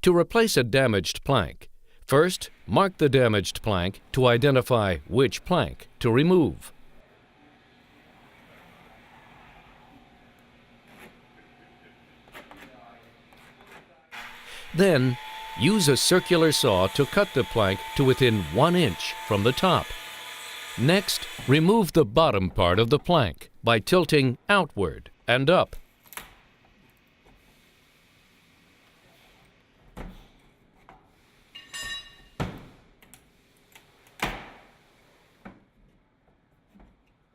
To replace a damaged plank, first mark the damaged plank to identify which plank to remove. Then, use a circular saw to cut the plank to within 1 inch from the top. Next, remove the bottom part of the plank by tilting outward and up.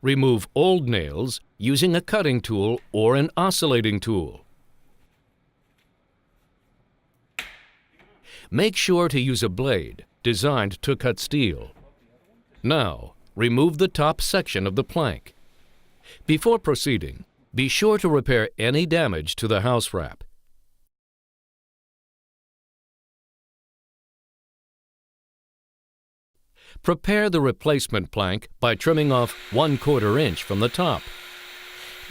Remove old nails using a cutting tool or an oscillating tool. Make sure to use a blade designed to cut steel. Now, remove the top section of the plank. Before proceeding, be sure to repair any damage to the house wrap. Prepare the replacement plank by trimming off 1/4 inch from the top.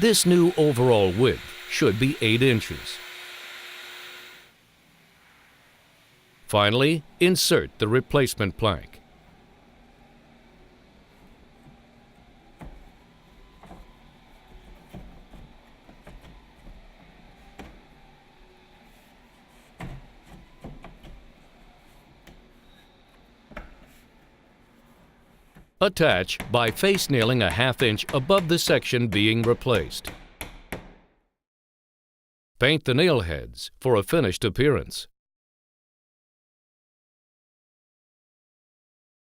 This new overall width should be 8 inches. Finally, insert the replacement plank. Attach by face nailing a 1/2 inch above the section being replaced. Paint the nail heads for a finished appearance.